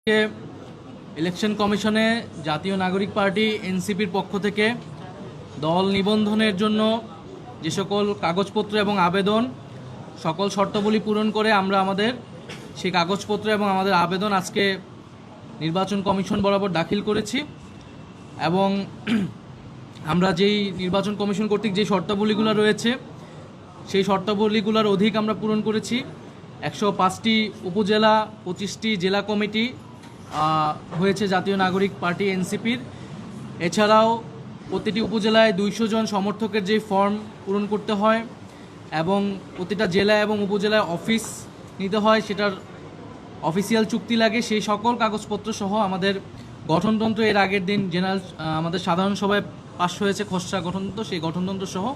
কে election কমিশনে জাতীয় নাগরিক পার্টি এনসিপির পক্ষ থেকে দল নিবন্ধনের জন্য যে সকল কাগজপত্র এবং আবেদন সকল শর্তাবলী পূরণ করে আমরা আমাদের সেই কাগজপত্র এবং আমাদের আবেদন আজকে নির্বাচন কমিশন বরাবর দাখিল করেছি এবং আমরা যেই নির্বাচন কমিশন কর্তৃক যে শর্তাবলীগুলো রয়েছে সেই শর্তাবলীগুলোর অধিক আমরা পূরণ করেছি। 105টি উপজেলা 25টি জেলা কমিটি হয়েছে জাতীয় নাগরিক পার্টি এনসিপির। এছাড়াও প্রতিটি উপজেলায় 200 জন সমর্থকের যে ফর্ম পূরণ করতে হয় এবং প্রতিটা জেলা এবং উপজেলায় অফিস নিতে হয়, সেটার অফিসিয়াল চুক্তি লাগে। সেই সকল কাগজপত্র সহ আমাদের গঠনতন্ত্র এর আগের দিন জেনারেল আমাদের সাধারণ সভায় পাস হয়েছে খসড়া গঠনতন্ত্র, সেই গঠনতন্ত্র সহ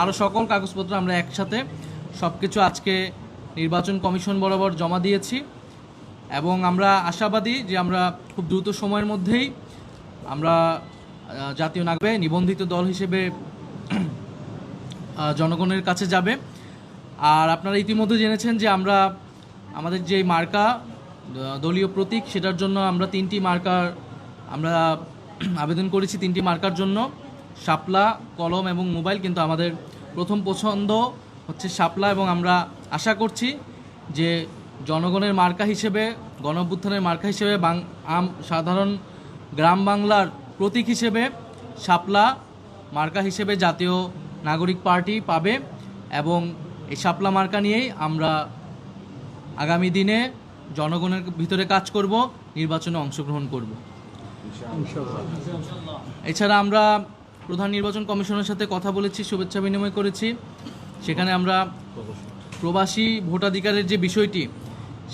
আরও সকল কাগজপত্র আমরা একসাথে সব কিছু আজকে নির্বাচন কমিশন বরাবর জমা দিয়েছি এবং আমরা আশাবাদী যে আমরা খুব দ্রুত সময়ের মধ্যেই আমরা জাতীয় নাগরিক নিবন্ধিত দল হিসেবে জনগণের কাছে যাবে। আর আপনারা ইতিমধ্যে জেনেছেন যে আমরা আমাদের যে মার্কা দলীয় প্রতীক সেটার জন্য আমরা 3টি মার্কার আমরা আবেদন করেছি। 3টি মার্কার জন্য শাপলা, কলম এবং মোবাইল, কিন্তু আমাদের প্রথম পছন্দ হচ্ছে শাপলা এবং আমরা আশা করছি যে জনগণের মার্কা হিসেবে, গণ অভ্যুত্থানের মার্কা হিসেবে, সাধারণ গ্রাম বাংলার প্রতীক হিসেবে শাপলা মার্কা হিসেবে জাতীয় নাগরিক পার্টি পাবে এবং এই শাপলা মার্কা নিয়েই আমরা আগামী দিনে জনগণের ভিতরে কাজ করব, নির্বাচনে অংশগ্রহণ করব। এছাড়া আমরা প্রধান নির্বাচন কমিশনের সাথে কথা বলেছি, শুভেচ্ছা বিনিময় করেছি। সেখানে আমরা প্রবাসী ভোটাধিকারের যে বিষয়টি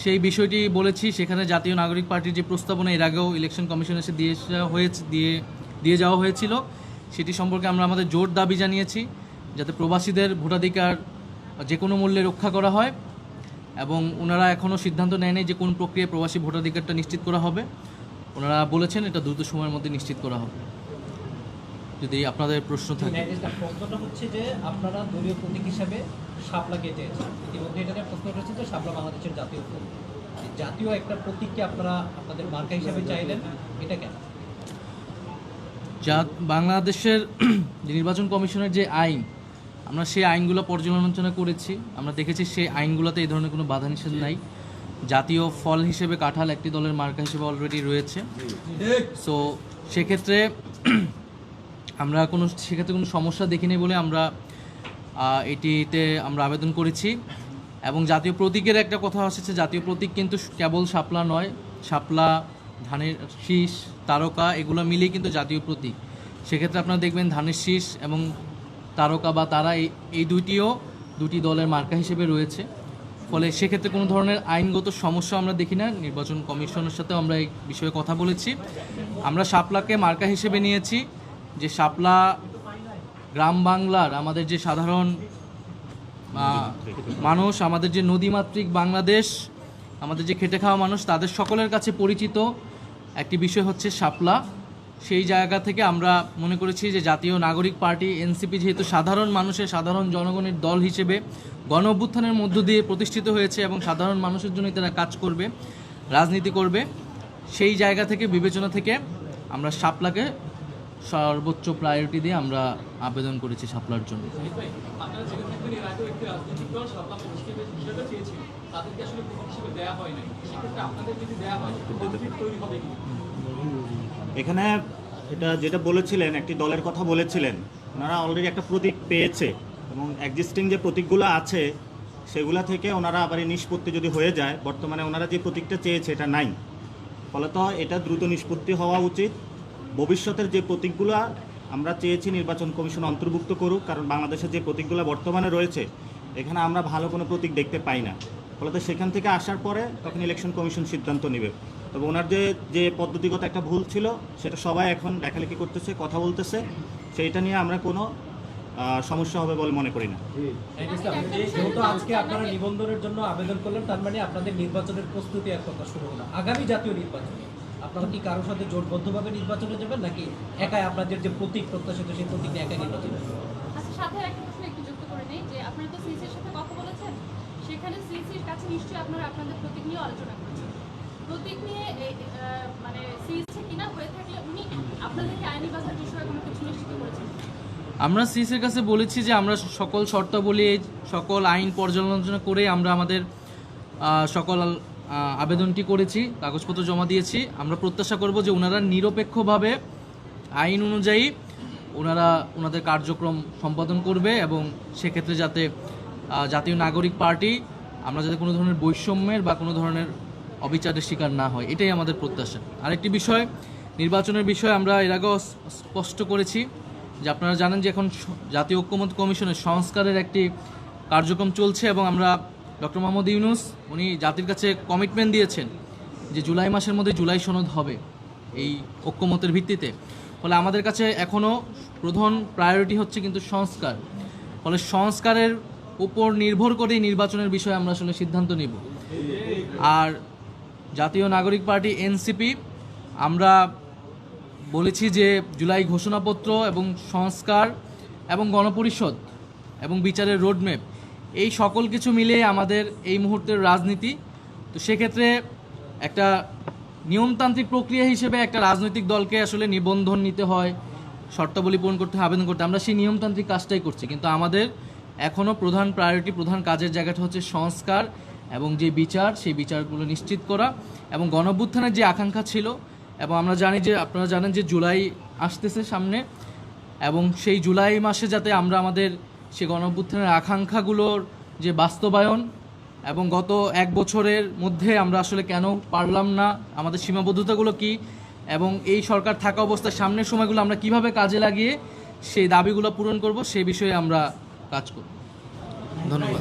সেই বিষয়টি বলেছি। সেখানে জাতীয় নাগরিক পার্টির যে প্রস্তাবনা এর আগেও ইলেকশন কমিশনে এসে দিয়ে যাওয়া হয়েছিল, সেটি সম্পর্কে আমরা আমাদের জোর দাবি জানিয়েছি যাতে প্রবাসীদের ভোটাধিকার যে কোনো মূল্যে রক্ষা করা হয় এবং ওনারা এখনও সিদ্ধান্ত নেয়নি যে কোন প্রক্রিয়ায় প্রবাসী ভোটাধিকারটা নিশ্চিত করা হবে। ওনারা বলেছেন এটা দ্রুত সময়ের মধ্যে নিশ্চিত করা হবে। যদি আপনাদের প্রশ্ন থাকে। প্রশ্নটা হচ্ছে যে আপনারা দলীয় প্রতীক হিসাবে শাপলাকে চেয়েছেন, ইতিমধ্যে এটাতে প্রশ্ন হচ্ছে যে শাপলা বাংলাদেশের জাতীয় প্রতীক, জাতীয় একটা প্রতীককে আপনারা আপনাদের মার্কা হিসাবে চাইলেন, এটা কেন? বাংলাদেশের নির্বাচন কমিশনের যে আইন, আমরা সেই আইনগুলো পর্যালোচনা করেছি। আমরা দেখেছি সেই আইনগুলোতে এই ধরনের কোনো বাধা নিষেধ নাই। জাতীয় ফল হিসেবে কাঁঠাল একটি দলের মার্কা হিসেবে অলরেডি রয়েছে। সো সেক্ষেত্রে আমরা সেক্ষেত্রে কোনো সমস্যা দেখিনি বলে আমরা এটিতে আমরা আবেদন করেছি। এবং জাতীয় প্রতীকের একটা কথা এসেছে, জাতীয় প্রতীক কিন্তু কেবল শাপলা নয়, শাপলা, ধানের শীষ, তারকা এগুলো মিলেই কিন্তু জাতীয় প্রতীক। সেক্ষেত্রে আপনারা দেখবেন ধানের শীষ এবং তারকা বা তারা এই দুটি দলের মার্কা হিসেবে রয়েছে। ফলে সেক্ষেত্রে কোনো ধরনের আইনগত সমস্যা আমরা দেখি না। নির্বাচন কমিশনের সাথে আমরা এই বিষয়ে কথা বলেছি। আমরা শাপলাকে মার্কা হিসেবে নিয়েছি যে শাপলা গ্রাম বাংলার আমাদের যে সাধারণ মানুষ, আমাদের যে নদীমাতৃক বাংলাদেশ, আমাদের যে খেটে খাওয়া মানুষ, তাদের সকলের কাছে পরিচিত একটি বিষয় হচ্ছে শাপলা। সেই জায়গা থেকে আমরা মনে করেছি যে জাতীয় নাগরিক পার্টি এনসিপি যেহেতু সাধারণ মানুষের, সাধারণ জনগণের দল হিসেবে গণ অভ্যুত্থানের মধ্য দিয়ে প্রতিষ্ঠিত হয়েছে এবং সাধারণ মানুষের জন্য তারা কাজ করবে, রাজনীতি করবে, সেই জায়গা থেকে বিবেচনা থেকে আমরা শাপলাকে সর্বোচ্চ প্রায়োরিটি দিয়ে আমরা আবেদন করেছি শাপলার জন্য। এখানে এটা যেটা বলেছিলেন, একটি দলের কথা বলেছিলেন, ওনারা অলরেডি একটা প্রতীক পেয়েছে এবং এক্সিস্টিং যে প্রতীকগুলো আছে সেগুলা থেকে ওনারা আবার নিষ্পত্তি যদি হয়ে যায়, বর্তমানে ওনারা যে প্রতীকটা চেয়েছে এটা নাই, ফলত এটা দ্রুত নিষ্পত্তি হওয়া উচিত। ভবিষ্যতের যে প্রতীকগুলো আমরা চেয়েছি নির্বাচন কমিশন অন্তর্ভুক্ত করুক, কারণ বাংলাদেশের যে প্রতীকগুলো বর্তমানে রয়েছে এখানে আমরা ভালো কোনো প্রতীক দেখতে পাই না। ফলত সেখান থেকে আসার পরে তখন ইলেকশন কমিশন সিদ্ধান্ত নেবে। তবে ওনার যে পদ্ধতিগত একটা ভুল ছিল সেটা সবাই এখন লেখালেখি করতেছে, কথা বলতেছে, সেইটা নিয়ে আমরা কোনো সমস্যা হবে বলে মনে করি না। যেহেতু আজকে আপনারা নিবন্ধনের জন্য আবেদন করলেন, তার মানে আপনাদের নির্বাচনের প্রস্তুতি এক কথা শুরু হলো। আগামী জাতীয় নির্বাচনে আপনারা কি কারোর সাথে জোটবদ্ধভাবে নির্বাচনে যাবেন নাকি একাই আপনাদের যে প্রতীক প্রত্যাশিত সেই প্রতীক নিয়ে একাই নির্বাচনে যাবেন? আচ্ছা, সাথে একটা প্রশ্ন একটু যুক্ত করে নেই যে আপনারা তো সিসির সাথে কথা বলেছেন, সেখানে সিসির কাছে নিশ্চয়ই আপনারা আপনাদের প্রতীক নিয়ে আলোচনা করেছেন। প্রতীক নিয়ে মানে সিএসসি কিনা হয়ে থাকলে উনি আপনাদেরকে আইনি বাধার বিষয়ে কোনো কিছু নিশ্চিত করেছেন? আমরা সিএসের কাছে বলেছি যে আমরা সকল শর্তাবলী সকল আইন পর্যালোচনা করে আমরা আমাদের সকল আবেদনটি করেছি, কাগজপত্র জমা দিয়েছি। আমরা প্রত্যাশা করব যে ওনারা নিরপেক্ষভাবে আইন অনুযায়ী ওনাদের কার্যক্রম সম্পাদন করবে এবং সেক্ষেত্রে যাতে জাতীয় নাগরিক পার্টি আমরা যাতে কোনো ধরনের বৈষম্যের বা কোনো ধরনের অবিচারের শিকার না হয়, এটাই আমাদের প্রত্যাশা। আরেকটি বিষয়, নির্বাচনের বিষয়ে আমরা এর আগেও স্পষ্ট করেছি যে আপনারা জানেন যে এখন জাতীয় ঐক্যমত্য কমিশনের সংস্কারের একটি কার্যক্রম চলছে এবং আমরা ডক্টর মোহাম্মদ ইউনূস উনি জাতির কাছে কমিটমেন্ট দিয়েছেন যে জুলাই মাসের মধ্যে জুলাই সনদ হবে এই ঐক্যমতের ভিত্তিতে। ফলে আমাদের কাছে এখনও প্রধান প্রায়োরিটি হচ্ছে কিন্তু সংস্কার। ফলে সংস্কারের উপর নির্ভর করেই নির্বাচনের বিষয়ে আমরা আসলে সিদ্ধান্ত নিব। আর জাতীয় নাগরিক পার্টি এনসিপি আমরা বলেছি যে জুলাই ঘোষণাপত্র এবং সংস্কার এবং গণপরিষদ এবং বিচারের রোডম্যাপ এই সকল কিছু মিলিয়ে আমাদের এই মুহূর্তের রাজনীতি। তো সেক্ষেত্রে একটা নিয়মতান্ত্রিক প্রক্রিয়া হিসেবে একটা রাজনৈতিক দলকে আসলে নিবন্ধন নিতে হয়, শর্তাবলী পূরণ করতে হয়, আবেদন করতে। আমরা সেই নিয়মতান্ত্রিক কাজটাই করছি, কিন্তু আমাদের এখনও প্রধান প্রায়োরিটি, প্রধান কাজের জায়গাটা হচ্ছে সংস্কার এবং যে বিচার, সেই বিচারগুলো নিশ্চিত করা এবং গণঅভ্যুত্থানের যে আকাঙ্ক্ষা ছিল। এবং আমরা জানি যে আপনারা জানেন যে জুলাই আসতেছে সামনে, এবং সেই জুলাই মাসে যাতে আমরা আমাদের সে গণঅভ্যুত্থানের আকাঙ্ক্ষাগুলোর যে বাস্তবায়ন এবং গত এক বছরের মধ্যে আমরা আসলে কেন পারলাম না, আমাদের সীমাবদ্ধতাগুলো কি, এবং এই সরকার থাকা অবস্থায় সামনের সময়গুলো আমরা কিভাবে কাজে লাগিয়ে সেই দাবিগুলো পূরণ করব, সেই বিষয়ে আমরা কাজ করব। ধন্যবাদ।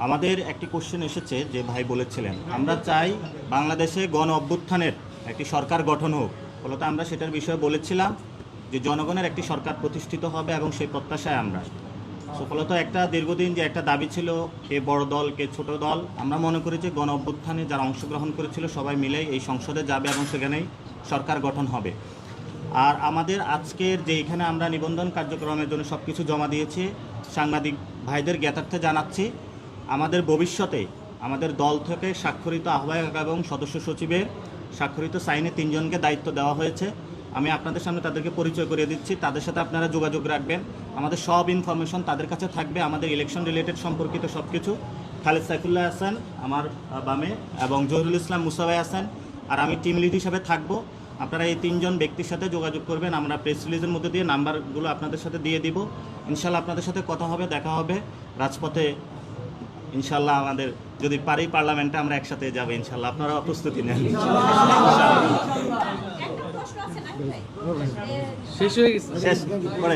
আমাদের একটি কোশ্চেন এসেছে যে ভাই বলেছিলেন আমরা চাই বাংলাদেশে গণ অভ্যুত্থানের একটি সরকার গঠন হোক। ফলত আমরা সেটার বিষয়ে বলেছিলাম যে জনগণের একটি সরকার প্রতিষ্ঠিত হবে এবং সেই প্রত্যাশায় আমরা ফলত একটা দীর্ঘদিন যে একটা দাবি ছিল, কে বড় দল কে ছোট দল, আমরা মনে করি যে গণ অভ্যুত্থানে যারা অংশগ্রহণ করেছিল সবাই মিলে এই সংসদে যাবে এবং সেখানেই সরকার গঠন হবে। আর আমাদের আজকের যে এখানে আমরা নিবন্ধন কার্যক্রমের জন্য সব কিছু জমা দিয়েছি, সাংবাদিক ভাইদের জ্ঞাতার্থে জানাচ্ছি আমাদের ভবিষ্যতে আমাদের দল থেকে স্বাক্ষরিত আহ্বায়ক এবং সদস্য সচিবের স্বাক্ষরিত সাইনে 3 জনকে দায়িত্ব দেওয়া হয়েছে। আমি আপনাদের সামনে তাদেরকে পরিচয় করিয়ে দিচ্ছি, তাদের সাথে আপনারা যোগাযোগ রাখবেন। আমাদের সব ইনফরমেশন তাদের কাছে থাকবে, আমাদের ইলেকশন রিলেটেড সম্পর্কিত সব কিছু। খালেদ সাইফুল্লাহ হাসান আমার বামে এবং জহিরুল ইসলাম মুসাভাই হাসান আর আমি টিম লিড হিসাবে থাকবো। আপনারা এই 3 জন ব্যক্তির সাথে যোগাযোগ করবেন, আমরা প্রেস রিলিজের মধ্যে দিয়ে নাম্বারগুলো আপনাদের সাথে দিয়ে দিব। ইনশাল্লাহ আপনাদের সাথে কথা হবে, দেখা হবে রাজপথে। ইনশাল্লাহ আমাদের যদি পারি পার্লামেন্টে আমরা একসাথে যাবো ইনশাল্লাহ, আপনারা প্রস্তুতি নেন। শেষ হয়ে গেছে। শেষ করে